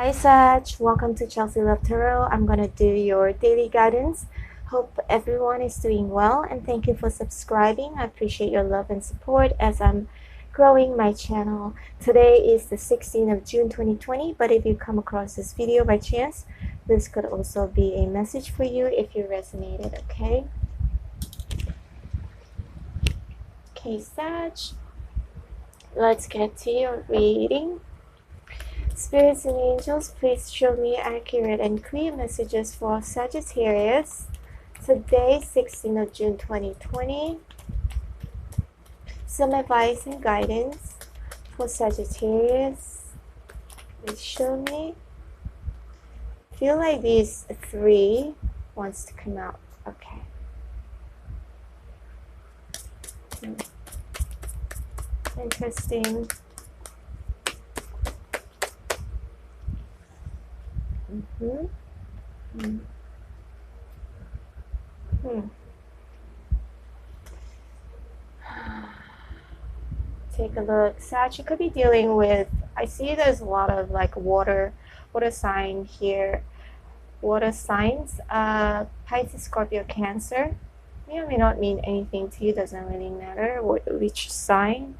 Hi Sag, welcome to Chelsealovetarot. I'm gonna do your daily guidance. Hope everyone is doing well and thank you for subscribing. I appreciate your love and support as I'm growing my channel. Today is the 16th of June 2020, but if you come across this video by chance, this could also be a message for you if you resonated, okay? Okay, Sag, let's get to your reading. Spirits and angels, please show me accurate and clear messages for Sagittarius. Today, 16th of June 2020. Some advice and guidance for Sagittarius. Please show me. I feel like these three wants to come out. Okay. Interesting. Take a look. Sag, you could be dealing with, I see there's a lot of like water sign here. Water signs, Pisces, Scorpio, Cancer. May or may not mean anything to you, doesn't really matter which sign.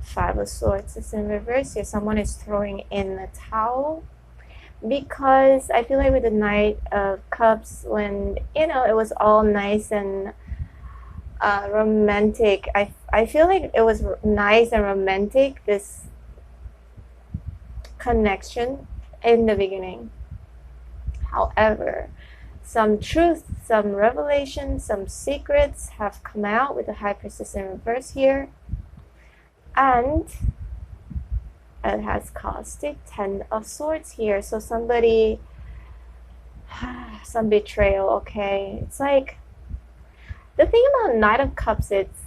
Five of Swords is in reverse here. Someone is throwing in the towel because I feel like with the Knight of Cups, when it was all nice and romantic, I feel like it was nice and romantic, this connection in the beginning. However, some truth, some revelation, some secrets have come out with the High Priestess in reverse here. And it has caused a 10 of Swords here. So somebody, some betrayal, okay. It's like, the thing about Knight of Cups, it's,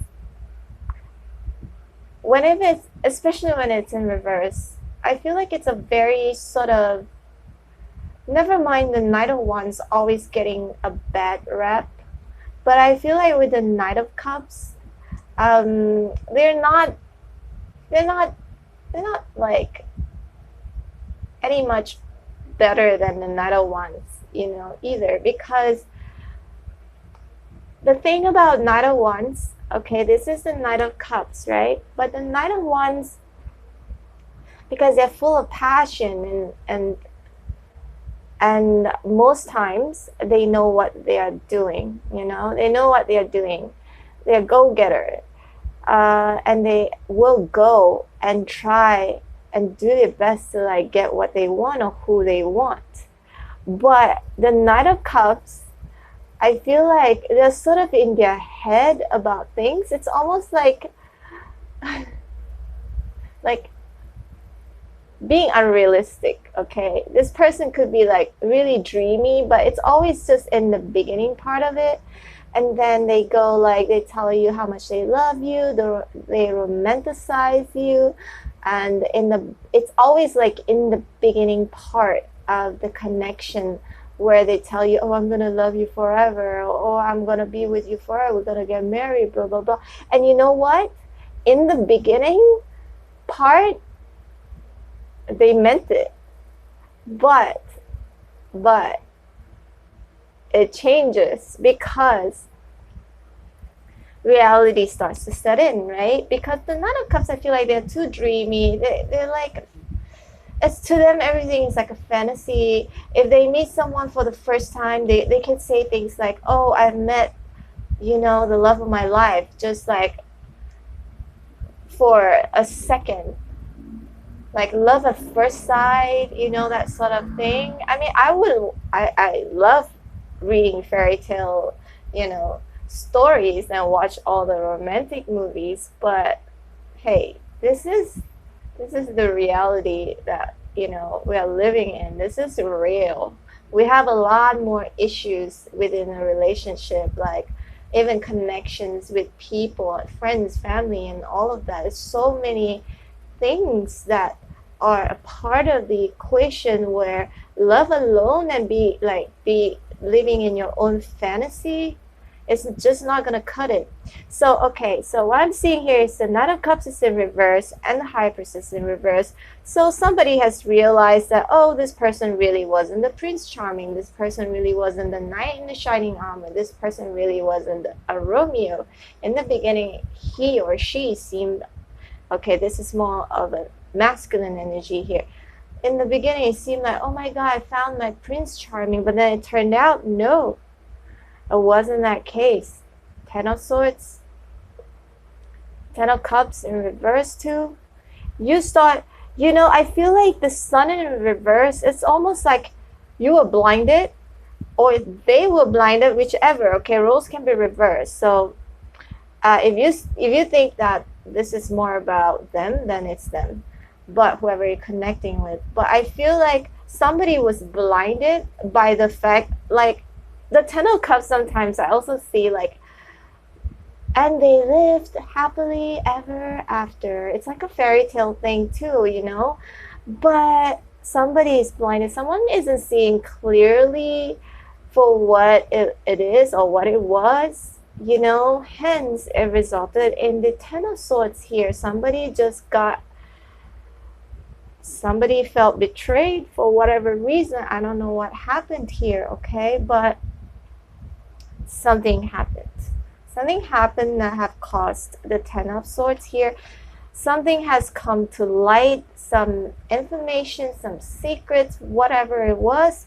especially when it's in reverse, I feel like it's a very sort of, never mind the Knight of Wands always getting a bad rep, but I feel like with the Knight of Cups, they're not like any much better than the Knight of Wands, either, because the thing about Knight of Wands, okay, this is the Knight of Cups, right? But the Knight of Wands, because they're full of passion and most times they know what they are doing, they know what they are doing. They're go-getter. And they will go and try and do their best to like get what they want or who they want. But the Knight of Cups, I feel like they're sort of in their head about things. It's almost like being unrealistic, okay? This person could be like really dreamy, but it's always just in the beginning part of it. And then they go like, they tell you how much they love you, they romanticize you, and it's always like in the beginning part of the connection where they tell you, oh, I'm gonna love you forever, or oh, I'm gonna be with you forever, we're gonna get married, blah blah blah. And you know what? In the beginning part, they meant it, but it changes because reality starts to set in, right? Because the Knight of Cups, I feel like they're too dreamy. They're like, it's to them, everything is like a fantasy. If they meet someone for the first time, they can say things like, oh, I've met, the love of my life, just like for a second. Like love at first sight, that sort of thing. I mean, I love reading fairy tale, stories and watch all the romantic movies, but hey, this is the reality that we are living in. This is real. We have a lot more issues within a relationship, like even connections with people, friends, family, and all of that. There's so many things that are a part of the equation where love alone and be living in your own fantasy It's just not going to cut it. So, okay, so what I'm seeing here is the Knight of Cups is in reverse and the High Priestess is in reverse. So somebody has realized that, oh, this person really wasn't the Prince Charming. This person really wasn't the Knight in the Shining Armor. This person really wasn't a Romeo. In the beginning, he or she seemed, okay, this is more of a masculine energy here. In the beginning, it seemed like, oh my God, I found my Prince Charming. But then it turned out, no, it wasn't that case. Ten of Swords, Ten of Cups in reverse too. You start, you know, I feel like the Sun in reverse, it's almost like you were blinded or they were blinded, whichever. Okay, roles can be reversed. So if you think that this is more about them, then it's them. But whoever you're connecting with. But I feel like somebody was blinded by the fact, like, the Ten of Cups sometimes I also see like, and they lived happily ever after. It's like a fairy tale thing too, you know? But somebody is blinded. Someone isn't seeing clearly for what it is or what it was, you know? Hence, it resulted in the Ten of Swords here. Somebody felt betrayed for whatever reason. I don't know what happened here, okay? But something happened. Something happened that have caused the Ten of Swords here. Something has come to light, some information, some secrets, whatever it was.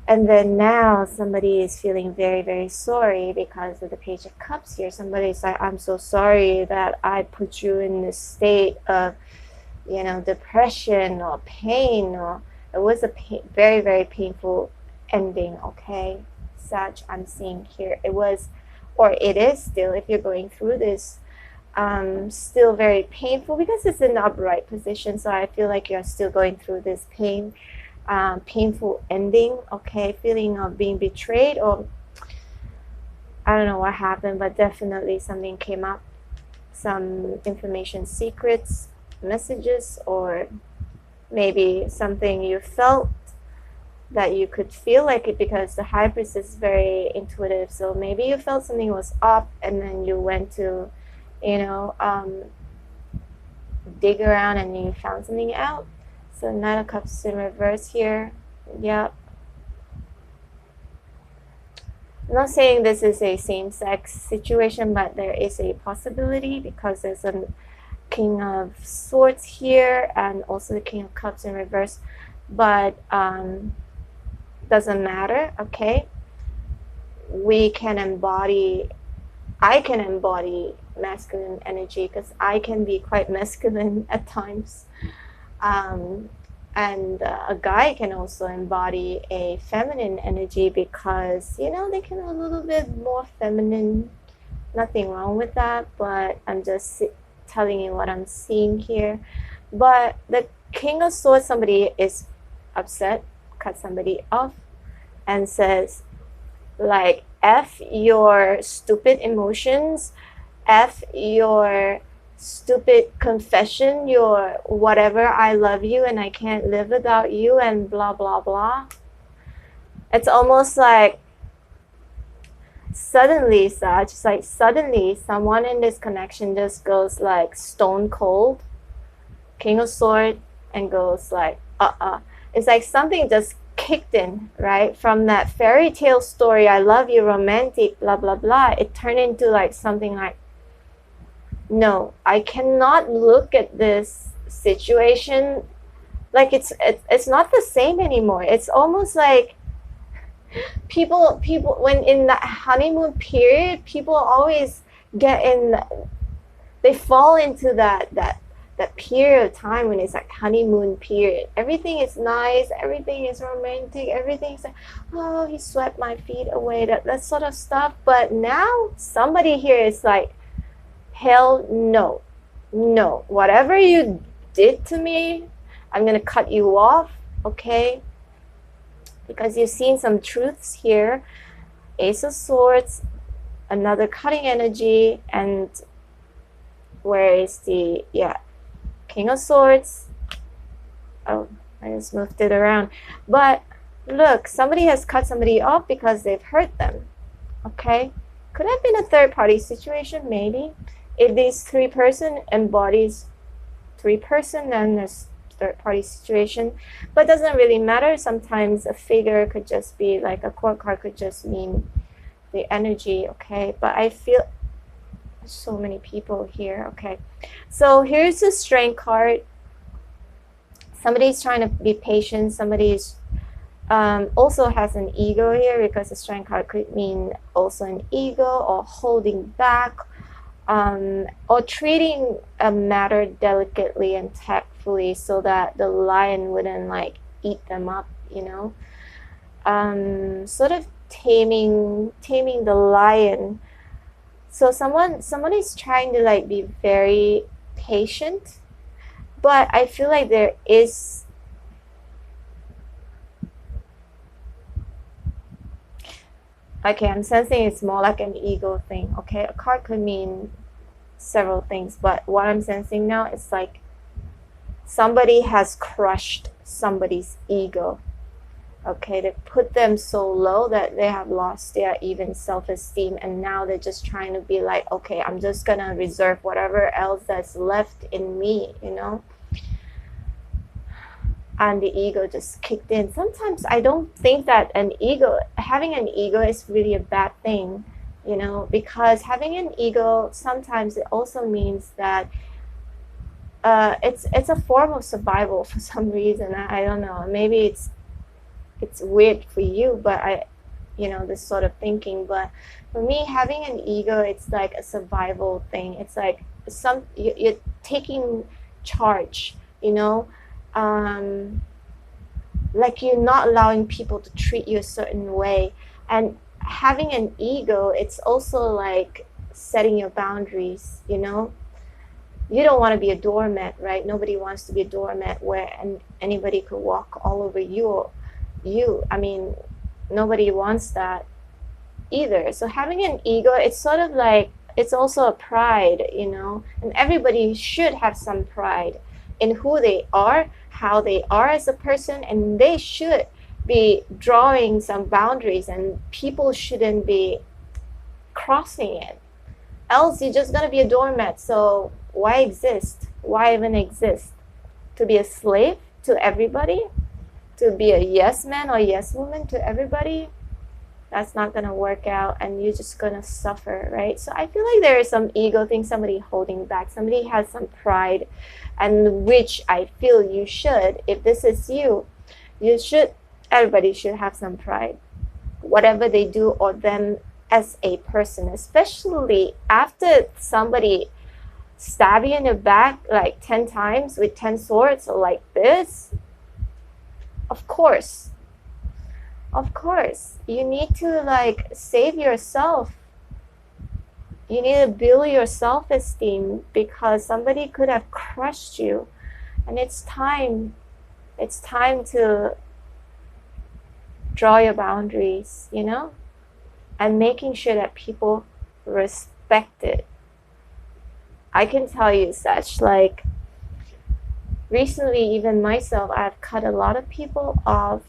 And then now somebody is feeling very, very sorry because of the Page of Cups here. Somebody's like, I'm so sorry that I put you in this state of, you know, depression or pain. Or it was a very, very painful ending, okay? Sag, I'm seeing here. It was, or it is still, if you're going through this, still very painful because it's in the upright position. So I feel like you're still going through this painful ending, okay? Feeling of being betrayed, or I don't know what happened, but definitely something came up. Some information, secrets, messages, or maybe something you felt that you could feel like it, because the High Priestess is very intuitive. So maybe you felt something was up and then you went to, you know, dig around and you found something out. So Nine of Cups in reverse here. Yep. I'm not saying this is a same-sex situation, but there is a possibility because there's a King of Swords here and also the King of Cups in reverse. But doesn't matter, okay? I can embody masculine energy because I can be quite masculine at times. And a guy can also embody a feminine energy because, you know, they can be a little bit more feminine. Nothing wrong with that, but I'm just telling you what I'm seeing here. But the King of Swords, somebody is upset, cut somebody off, and says, like, F your stupid emotions, F your stupid confession, your whatever, I love you and I can't live without you, and blah blah blah. It's almost like suddenly, it's like suddenly someone in this connection just goes like stone cold, King of Swords, and goes like it's like something just kicked in, right? From that fairy tale story, I love you, romantic, blah blah blah, it turned into like something like, no, I cannot look at this situation like it's not the same anymore. It's almost like people when in that honeymoon period, people always they fall into that period of time when it's like honeymoon period. Everything is nice, everything is romantic, everything's like, oh, he swept my feet away, that sort of stuff. But now somebody here is like, hell no, whatever you did to me, I'm gonna cut you off, okay? Because you've seen some truths here. Ace of Swords, another cutting energy, and where is the, yeah, King of Swords. Oh, I just moved it around. But look, somebody has cut somebody off because they've hurt them. Okay, could have been a third party situation, maybe. If these three person embodies three person, then there's third party situation, but it doesn't really matter. Sometimes a figure could just be like a court card, could just mean the energy. Okay, but I feel so many people here. Okay, so here's the strength card. Somebody's trying to be patient. Somebody's also has an ego here, because the strength card could mean also an ego or holding back, or treating a matter delicately and tactfully so that the lion wouldn't like eat them up, you know. Sort of taming the lion. So someone is trying to like be very patient, but I feel like there is okay, I'm sensing it's more like an ego thing. Okay, a card could mean several things, but what I'm sensing now is like somebody has crushed somebody's ego. Okay, they put them so low that they have lost their even self-esteem, and now they're just trying to be like, okay, I'm just gonna reserve whatever else that's left in me, you know. And the ego just kicked in. Sometimes I don't think that having an ego is really a bad thing, you know, because having an ego sometimes it also means that it's a form of survival for some reason. I don't know. Maybe it's weird for you, but this sort of thinking. But for me, having an ego, it's like a survival thing. It's like you're taking charge, you know. Like you're not allowing people to treat you a certain way. And having an ego, it's also like setting your boundaries, you know. You don't want to be a doormat, right? Nobody wants to be a doormat where anybody could walk all over you. I mean, nobody wants that either. So having an ego, it's sort of like, it's also a pride, you know. And everybody should have some pride in who they are, how they are as a person, and they should be drawing some boundaries, and people shouldn't be crossing it. Else you're just gonna be a doormat. So why exist? Why even exist? To be a slave to everybody? To be a yes man or yes woman to everybody? That's not gonna work out, and you're just gonna suffer, right? So I feel like there is some ego thing, somebody holding back, somebody has some pride, and which I feel you should, if this is you should, everybody should have some pride, whatever they do or them as a person, especially after somebody stab you in the back like 10 times with 10 swords or like this. Of course you need to like save yourself. You need to build your self-esteem, because somebody could have crushed you, and it's time to draw your boundaries, you know, and making sure that people respect it. I can tell you such, like recently, even myself, I've cut a lot of people off.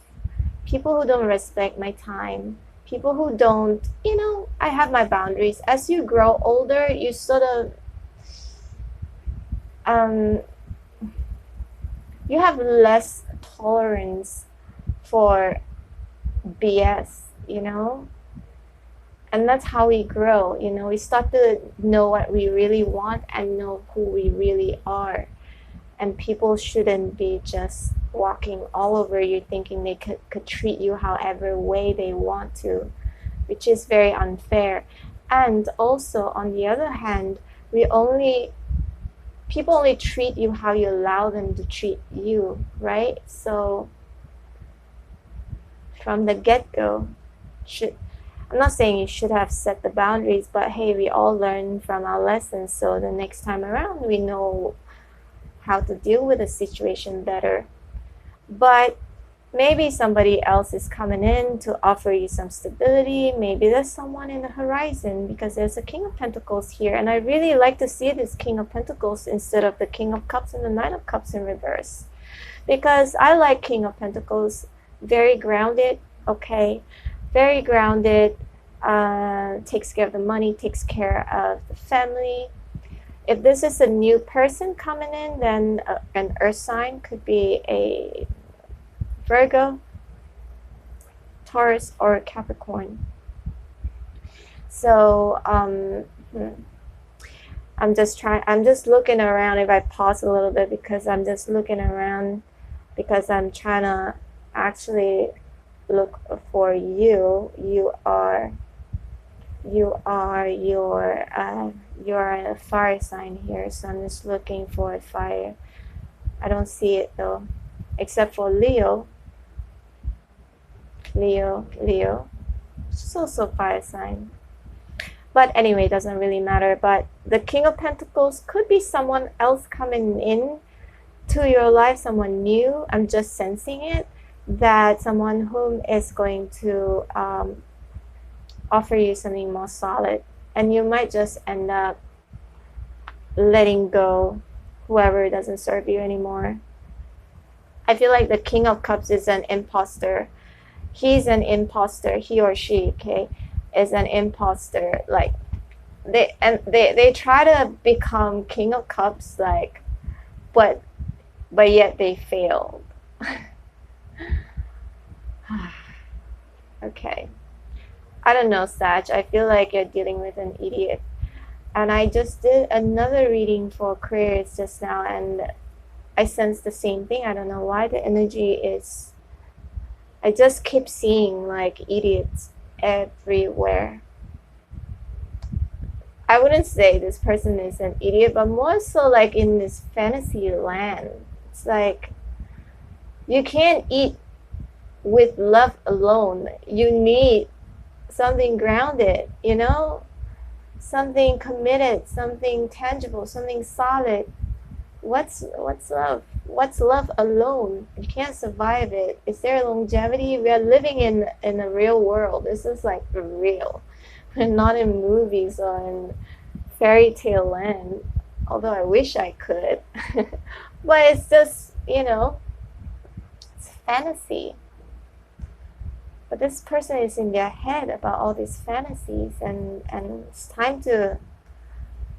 People who don't respect my time, people who don't, you know, I have my boundaries. As you grow older, you sort of you have less tolerance for BS, you know. And that's how we grow, you know. We start to know what we really want and know who we really are. And people shouldn't be just walking all over you thinking they could treat you however way they want to, which is very unfair. And also, on the other hand, people only treat you how you allow them to treat you, right? So from the get-go, I'm not saying you should have set the boundaries, but hey, we all learn from our lessons, so the next time around we know how to deal with the situation better. But maybe somebody else is coming in to offer you some stability. Maybe there's someone in the horizon, because there's a King of Pentacles here, and I really like to see this King of Pentacles instead of the King of Cups and the Knight of Cups in reverse, because I like King of Pentacles. Very grounded, okay, very grounded, takes care of the money, takes care of the family. If this is a new person coming in, then an earth sign could be a Virgo, Taurus, or Capricorn. So I'm just looking around. If I pause a little bit, because I'm just looking around, because I'm trying to actually look for you. You are a fire sign here, so I'm just looking for fire. I don't see it though, except for Leo. It's also fire sign. But anyway, it doesn't really matter. But the King of Pentacles could be someone else coming in to your life, someone new. I'm just sensing it, that someone whom is going to offer you something more solid, and you might just end up letting go whoever doesn't serve you anymore. I feel like the King of Cups is an imposter. He's an imposter. He or she, okay, is an imposter. Like they try to become King of Cups, like, but yet they failed. Okay. I don't know, Sag. I feel like you're dealing with an idiot. And I just did another reading for Aquarius just now, and I sense the same thing. I don't know why the energy is... I just keep seeing like idiots everywhere. I wouldn't say this person is an idiot, but more so like in this fantasy land. It's like you can't eat with love alone. You need something grounded, you know? Something committed, something tangible, something solid. What's love? What's love alone? You can't survive it. Is there longevity? We are living in a real world. This is like real. We're not in movies or in fairy tale land. Although I wish I could. But it's just, you know, it's fantasy. But this person is in their head about all these fantasies, and it's time to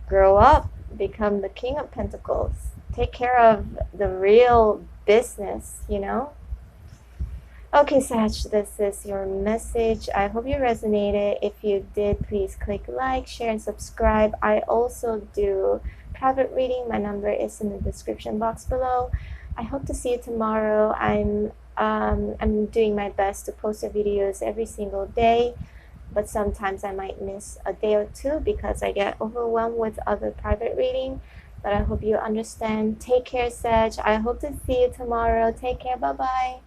grow up, become the King of Pentacles. Take care of the real business, you know? Okay, Sag, this is your message. I hope you resonated. If you did, please click like, share, and subscribe. I also do private reading. My number is in the description box below. I hope to see you tomorrow. I'm doing my best to post the videos every single day, but sometimes I might miss a day or two because I get overwhelmed with other private reading. But I hope you understand. Take care, Sag. I hope to see you tomorrow. Take care. Bye-bye.